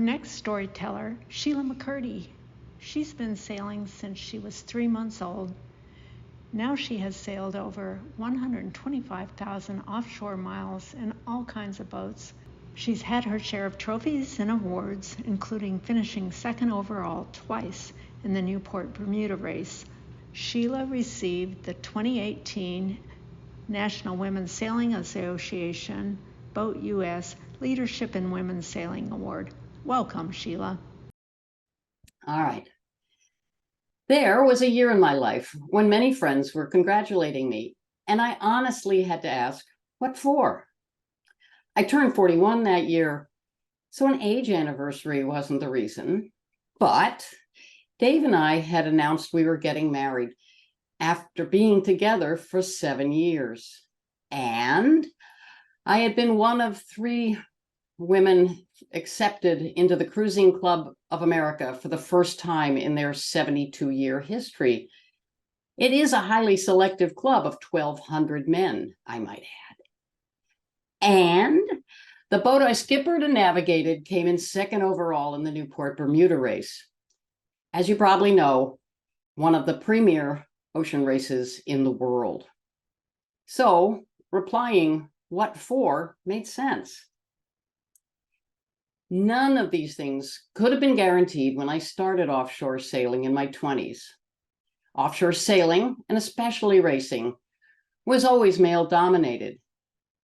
next storyteller, Sheila McCurdy. She's been sailing since she was 3 months old. Now she has sailed over 125,000 offshore miles in all kinds of boats. She's had her share of trophies and awards, including finishing second overall twice in the Newport Bermuda Race. Sheila received the 2018 National Women's Sailing Association Boat US Leadership in Women's Sailing Award. Welcome, Sheila. All right. There was a year in my life when many friends were congratulating me, and I honestly had to ask, what for? I turned 41 that year, so an age anniversary wasn't the reason. But Dave and I had announced we were getting married after being together for 7 years. And I had been one of 3 women accepted into the Cruising Club of America for the first time in their 72-year history. It is a highly selective club of 1,200 men, I might add. And the boat I skippered and navigated came in second overall in the Newport Bermuda Race. As you probably know, one of the premier ocean races in the world. So replying, what for, made sense. None of these things could have been guaranteed when I started offshore sailing in my 20s. Offshore sailing, and especially racing, was always male-dominated,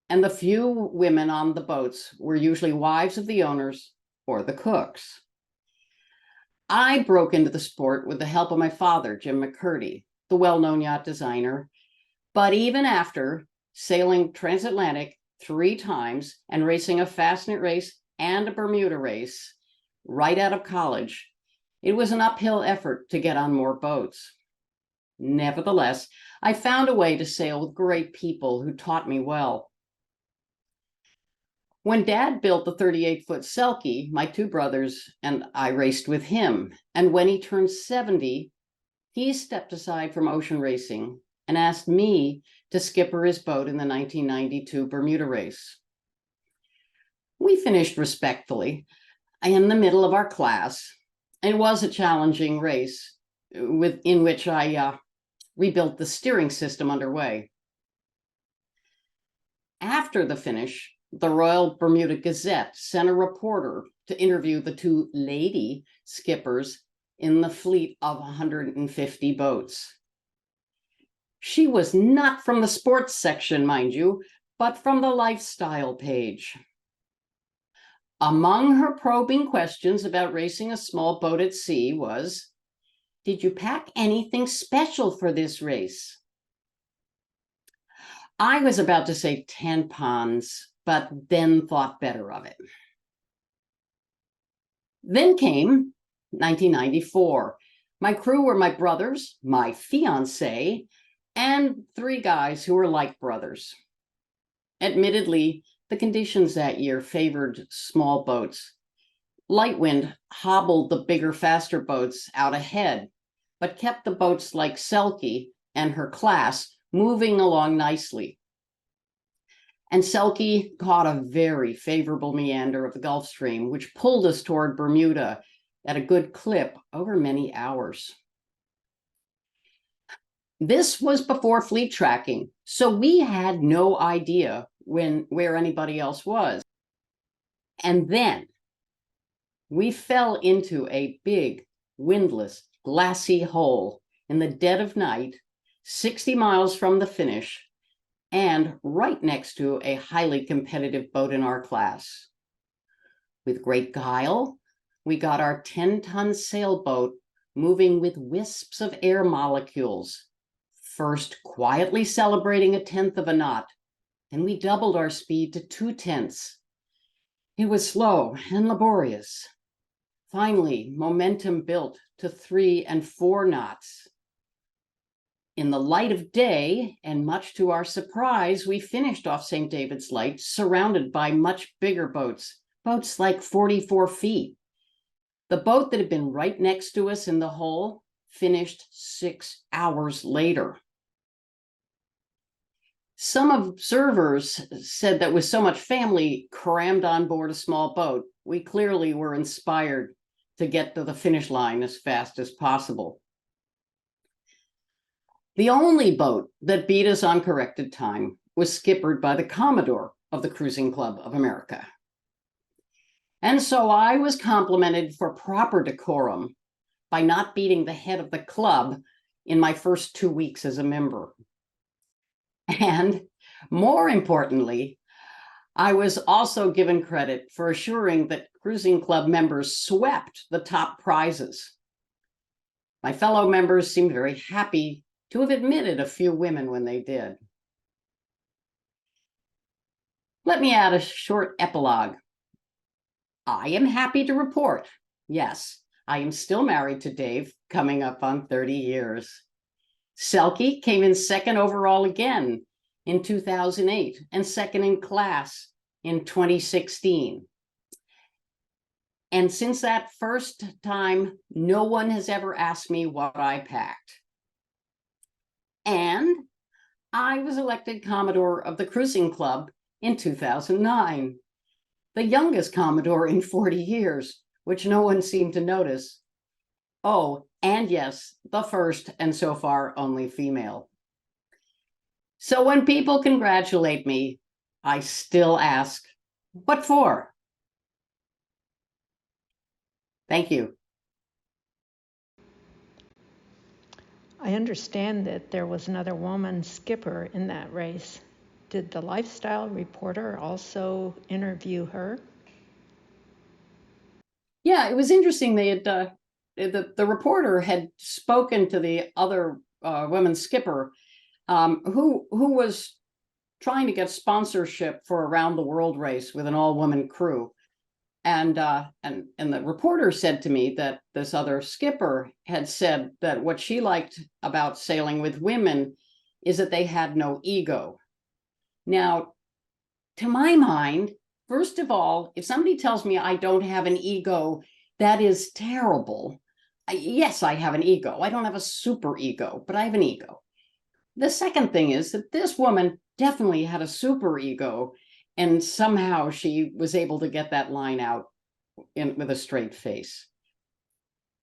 and the few women on the boats were usually wives of the owners or the cooks. I broke into the sport with the help of my father, Jim McCurdy, the well-known yacht designer, but even after sailing transatlantic 3 times and racing a Fastnet race and a Bermuda race right out of college, it was an uphill effort to get on more boats. Nevertheless, I found a way to sail with great people who taught me well. When Dad built the 38-foot Selkie, my 2 brothers and I raced with him. And when he turned 70, he stepped aside from ocean racing and asked me to skipper his boat in the 1992 Bermuda race. We finished respectfully in the middle of our class. It was a challenging race in which I rebuilt the steering system underway. After the finish, the Royal Bermuda Gazette sent a reporter to interview the 2 lady skippers in the fleet of 150 boats. She was not from the sports section, mind you, but from the lifestyle page. Among her probing questions about racing a small boat at sea was, did you pack anything special for this race? I was about to say tampons, but then thought better of it. Then came 1994. My crew were my brothers, my fiancé, and 3 guys who were like brothers. Admittedly, the conditions that year favored small boats. Light wind hobbled the bigger, faster boats out ahead, but kept the boats like Selkie and her class moving along nicely. And Selkie caught a very favorable meander of the Gulf Stream, which pulled us toward Bermuda at a good clip over many hours. This was before fleet tracking, so we had no idea where anybody else was. And then we fell into a big, windless, glassy hole in the dead of night, 60 miles from the finish, and right next to a highly competitive boat in our class. With great guile, we got our 10-ton sailboat moving with wisps of air molecules, first quietly celebrating 1/10 of a knot, and we doubled our speed to 2/10. It was slow and laborious. Finally, momentum built to 3 and 4 knots. In the light of day, and much to our surprise, we finished off St. David's Light, surrounded by much bigger boats, boats like 44 feet. The boat that had been right next to us in the hole finished 6 hours later. Some observers said that with so much family crammed on board a small boat, we clearly were inspired to get to the finish line as fast as possible. The only boat that beat us on corrected time was skippered by the commodore of the Cruising Club of America. And so I was complimented for proper decorum by not beating the head of the club in my first 2 weeks as a member. And more importantly, I was also given credit for assuring that Cruising Club members swept the top prizes. My fellow members seemed very happy to have admitted a few women when they did. Let me add a short epilogue. I am happy to report, yes, I am still married to Dave, coming up on 30 years. Selkie came in second overall again in 2008 and second in class in 2016. And since that first time, no one has ever asked me what I packed. And I was elected Commodore of the Cruising Club in 2009, the youngest Commodore in 40 years, which no one seemed to notice. Oh, and yes, the first and so far only female. So when people congratulate me, I still ask, what for? Thank you. I understand that there was another woman skipper in that race. Did the lifestyle reporter also interview her? Yeah, it was interesting. They had the reporter had spoken to the other woman skipper who was trying to get sponsorship for a round the world race with an all-woman crew. And the reporter said to me that this other skipper had said that what she liked about sailing with women is that they had no ego. Now, to my mind, first of all, if somebody tells me I don't have an ego, that is terrible. Yes, I have an ego. I don't have a super ego, but I have an ego. The second thing is that this woman definitely had a super ego, and somehow she was able to get that line out with a straight face.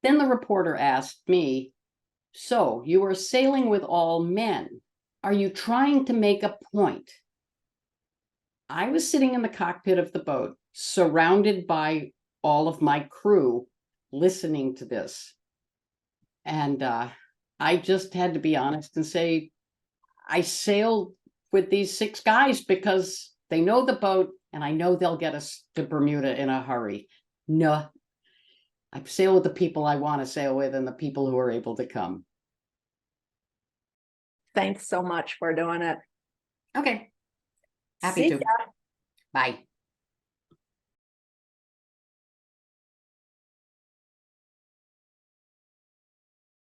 Then the reporter asked me, so you are sailing with all men. Are you trying to make a point? I was sitting in the cockpit of the boat, surrounded by all of my crew, listening to this. And I just had to be honest and say, I sailed with these 6 guys because they know the boat and I know they'll get us to Bermuda in a hurry. No, I sail with the people I want to sail with and the people who are able to come. Thanks so much for doing it. Okay. Happy to. Bye.